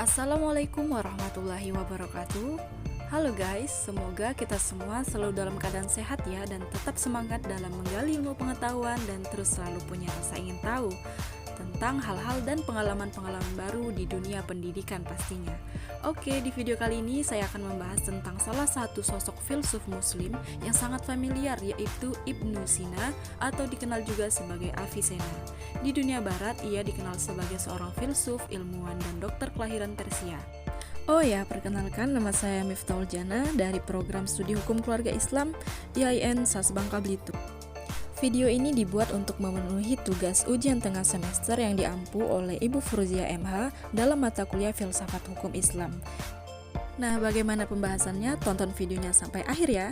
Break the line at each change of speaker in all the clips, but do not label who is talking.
Assalamualaikum warahmatullahi wabarakatuh. Halo guys, semoga kita semua selalu dalam keadaan sehat ya, dan tetap semangat dalam menggali ilmu pengetahuan dan terus selalu punya rasa ingin tahu tentang hal-hal dan pengalaman-pengalaman baru di dunia pendidikan pastinya. Oke, di video kali ini saya akan membahas tentang salah satu sosok filsuf muslim yang sangat familiar, yaitu Ibnu Sina atau dikenal juga sebagai Avicenna. Di dunia barat, ia dikenal sebagai seorang filsuf, ilmuwan, dan dokter kelahiran Persia. Oh ya, perkenalkan, nama saya Miftahul Jana dari program studi hukum keluarga Islam IAIN SAS Bangka Belitung. Video ini dibuat untuk memenuhi tugas ujian tengah semester yang diampu oleh Ibu Fruzia MH dalam mata kuliah Filsafat Hukum Islam. Nah, bagaimana pembahasannya? Tonton videonya sampai akhir ya.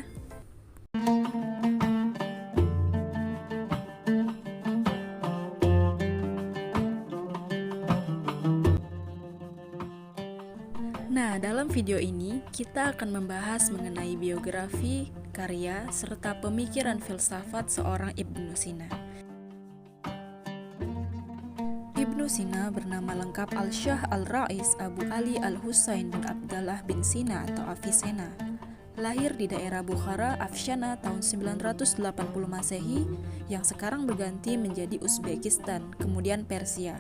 Nah, dalam video ini kita akan membahas mengenai biografi, karya, serta pemikiran filsafat seorang Ibnu Sina. Ibnu Sina bernama lengkap Al-Syah Al-Rais Abu Ali Al-Husain bin Abdallah bin Sina atau Avicenna. Lahir di daerah Bukhara, Afshana tahun 980 Masehi yang sekarang berganti menjadi Uzbekistan, kemudian Persia.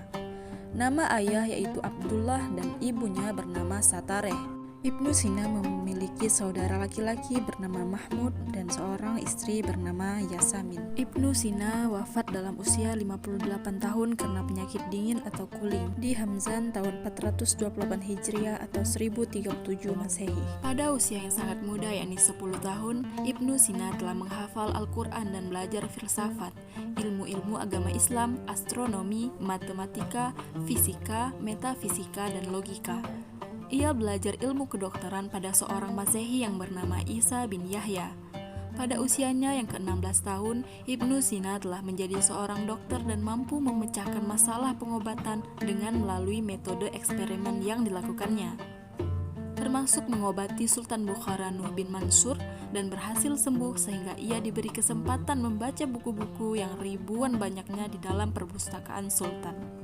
Nama ayah yaitu Abdullah dan ibunya bernama Satareh. Ibnu Sina memiliki saudara laki-laki bernama Mahmud dan seorang istri bernama Yasamin. Ibnu Sina wafat dalam usia 58 tahun karena penyakit dingin atau kuling di Hamzan tahun 428 Hijriah atau 1037 Masehi. Pada usia yang sangat muda yakni 10 tahun, Ibnu Sina telah menghafal Al-Quran dan belajar filsafat, ilmu-ilmu agama Islam, astronomi, matematika, fisika, metafisika, dan logika. Ia belajar ilmu kedokteran pada seorang Masehi yang bernama Isa bin Yahya. Pada usianya yang ke-16 tahun, Ibnu Sina telah menjadi seorang dokter dan mampu memecahkan masalah pengobatan dengan melalui metode eksperimen yang dilakukannya, termasuk mengobati Sultan Bukhara Nuh bin Mansur, dan berhasil sembuh sehingga ia diberi kesempatan membaca buku-buku yang ribuan banyaknya di dalam perpustakaan Sultan.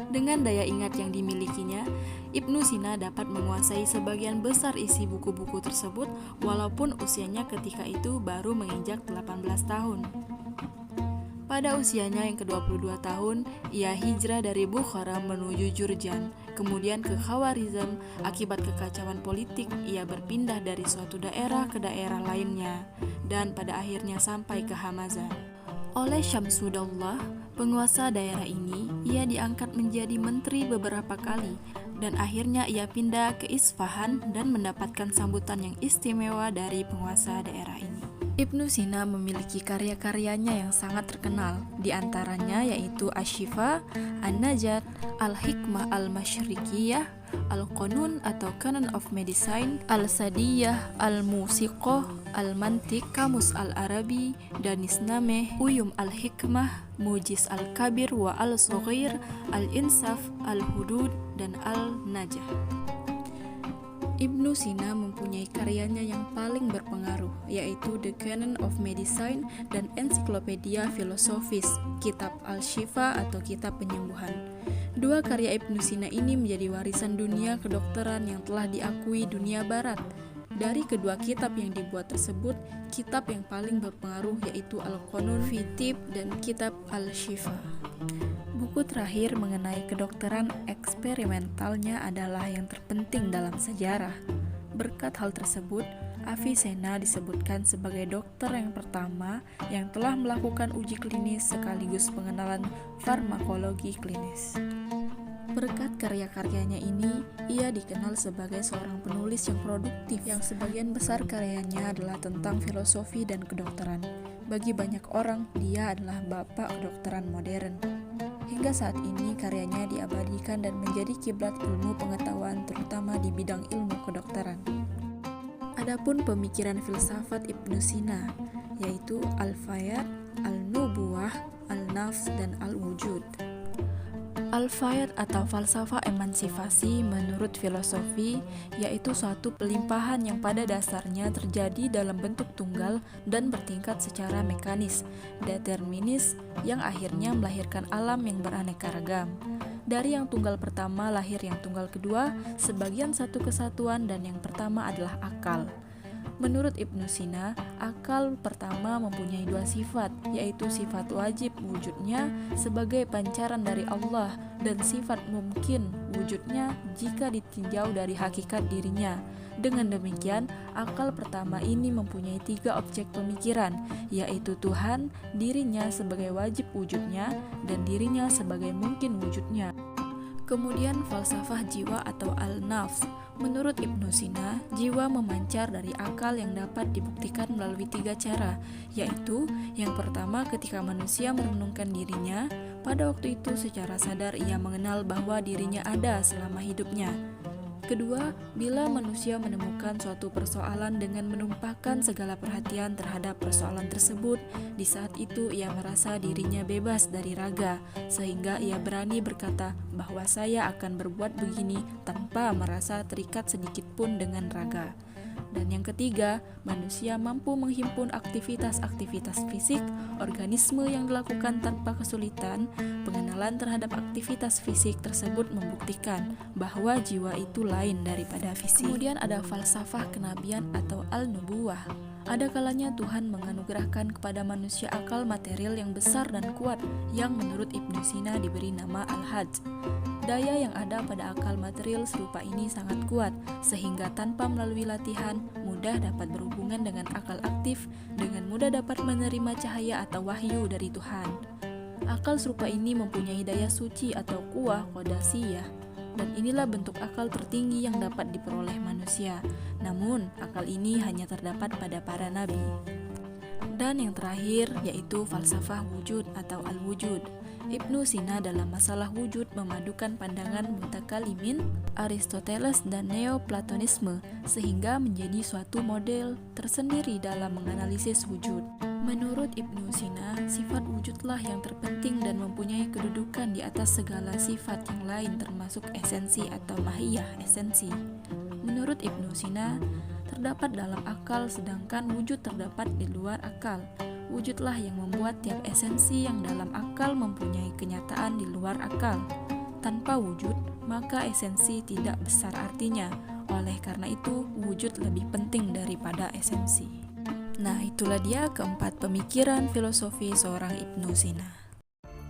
Dengan daya ingat yang dimilikinya, Ibnu Sina dapat menguasai sebagian besar isi buku-buku tersebut walaupun usianya ketika itu baru menginjak 18 tahun. Pada usianya yang ke-22 tahun, ia hijrah dari Bukhara menuju Jurjan, kemudian ke Khawarizm. Akibat kekacauan politik, ia berpindah dari suatu daerah ke daerah lainnya, dan pada akhirnya sampai ke Hamazan. Oleh Syamsuddaulah, penguasa daerah ini, ia diangkat menjadi menteri beberapa kali, dan akhirnya ia pindah ke Isfahan dan mendapatkan sambutan yang istimewa dari penguasa daerah ini. Ibnu Sina memiliki karya-karyanya yang sangat terkenal, di antaranya yaitu Asy-Syifa, An-Najat, Al-Hikmah Al-Masyrikiyah, Al-Qanun atau Canon of Medicine, Al-Sadiyah, Al-Musiqah, Al-Mantiq, Kamus Al-Arabi, Danisnameh, Uyum Al-Hikmah, Mujiz Al-Kabir wa Al-Saghir, Al-Insaf, Al-Hudud, dan Al-Najah. Ibnu Sina mempunyai karyanya yang paling berpengaruh, yaitu The Canon of Medicine dan Ensiklopedia Filosofis, Kitab Al-Syifa atau Kitab Penyembuhan. Dua karya Ibnu Sina ini menjadi warisan dunia kedokteran yang telah diakui dunia barat. Dari kedua kitab yang dibuat tersebut, kitab yang paling berpengaruh yaitu Al-Qanun fi Tibb dan Kitab Al-Syifa. Buku terakhir mengenai kedokteran eksperimentalnya adalah yang terpenting dalam sejarah. Berkat hal tersebut, Avicenna disebutkan sebagai dokter yang pertama yang telah melakukan uji klinis sekaligus pengenalan farmakologi klinis. Berkat karya-karyanya ini, ia dikenal sebagai seorang penulis yang produktif, yang sebagian besar karyanya adalah tentang filosofi dan kedokteran. Bagi banyak orang, dia adalah bapak kedokteran modern. Hingga saat ini karyanya diabadikan dan menjadi kiblat ilmu pengetahuan terutama di bidang ilmu kedokteran. Adapun pemikiran filsafat Ibnu Sina yaitu Al-Fayat, Al-Nubuwah, Al-Nafs, dan Al-Wujud. Al-Faid atau falsafah emansipasi menurut filosofi yaitu suatu pelimpahan yang pada dasarnya terjadi dalam bentuk tunggal dan bertingkat secara mekanis, determinis, yang akhirnya melahirkan alam yang beraneka ragam. Dari yang tunggal pertama lahir yang tunggal kedua, sebagian satu kesatuan, dan yang pertama adalah akal. Menurut Ibnu Sina, akal pertama mempunyai dua sifat, yaitu sifat wajib wujudnya sebagai pancaran dari Allah dan sifat mungkin wujudnya jika ditinjau dari hakikat dirinya. Dengan demikian, akal pertama ini mempunyai tiga objek pemikiran, yaitu Tuhan, dirinya sebagai wajib wujudnya, dan dirinya sebagai mungkin wujudnya. Kemudian falsafah jiwa atau al-nafs. Menurut Ibnu Sina, jiwa memancar dari akal yang dapat dibuktikan melalui tiga cara, yaitu yang pertama ketika manusia merenungkan dirinya, pada waktu itu secara sadar ia mengenal bahwa dirinya ada selama hidupnya. Kedua, bila manusia menemukan suatu persoalan dengan menumpahkan segala perhatian terhadap persoalan tersebut, di saat itu ia merasa dirinya bebas dari raga, sehingga ia berani berkata bahwa saya akan berbuat begini tanpa merasa terikat sedikit pun dengan raga. Dan yang ketiga, manusia mampu menghimpun aktivitas-aktivitas fisik, organisme yang dilakukan tanpa kesulitan. Pengenalan terhadap aktivitas fisik tersebut membuktikan bahwa jiwa itu lain daripada fisik. Kemudian ada falsafah kenabian atau al-nubuwah. Ada kalanya Tuhan menganugerahkan kepada manusia akal material yang besar dan kuat, yang menurut Ibnu Sina diberi nama al-hajj. Daya yang ada pada akal material serupa ini sangat kuat, sehingga tanpa melalui latihan, mudah dapat berhubungan dengan akal aktif, dengan mudah dapat menerima cahaya atau wahyu dari Tuhan. Akal serupa ini mempunyai daya suci atau quwah qadasiyah, dan inilah bentuk akal tertinggi yang dapat diperoleh manusia. Namun, akal ini hanya terdapat pada para nabi. Dan yang terakhir yaitu falsafah wujud atau al-wujud. Ibnu Sina dalam masalah wujud memadukan pandangan mutakalimin, Aristoteles dan Neoplatonisme sehingga menjadi suatu model tersendiri dalam menganalisis wujud. Menurut Ibnu Sina, sifat wujudlah yang terpenting dan mempunyai kedudukan di atas segala sifat yang lain termasuk esensi atau mahiyah esensi. Menurut Ibnu Sina, terdapat dalam akal sedangkan wujud terdapat di luar akal. Wujudlah yang membuat tiap esensi yang dalam akal mempunyai kenyataan di luar akal. Tanpa wujud, maka esensi tidak besar artinya. Oleh karena itu, wujud lebih penting daripada esensi. Nah, itulah dia keempat pemikiran filosofi seorang Ibnu Sina.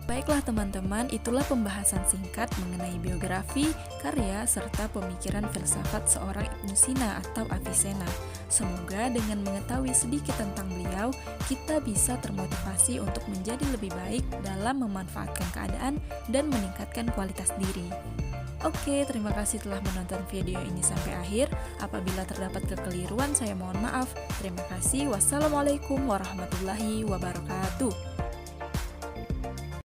Baiklah teman-teman, itulah pembahasan singkat mengenai biografi, karya, serta pemikiran filsafat seorang Ibnu Sina atau Avicenna. Semoga dengan mengetahui sedikit tentang beliau, kita bisa termotivasi untuk menjadi lebih baik dalam memanfaatkan keadaan dan meningkatkan kualitas diri. Oke, terima kasih telah menonton video ini sampai akhir. Apabila terdapat kekeliruan, saya mohon maaf. Terima kasih. Wassalamualaikum warahmatullahi wabarakatuh.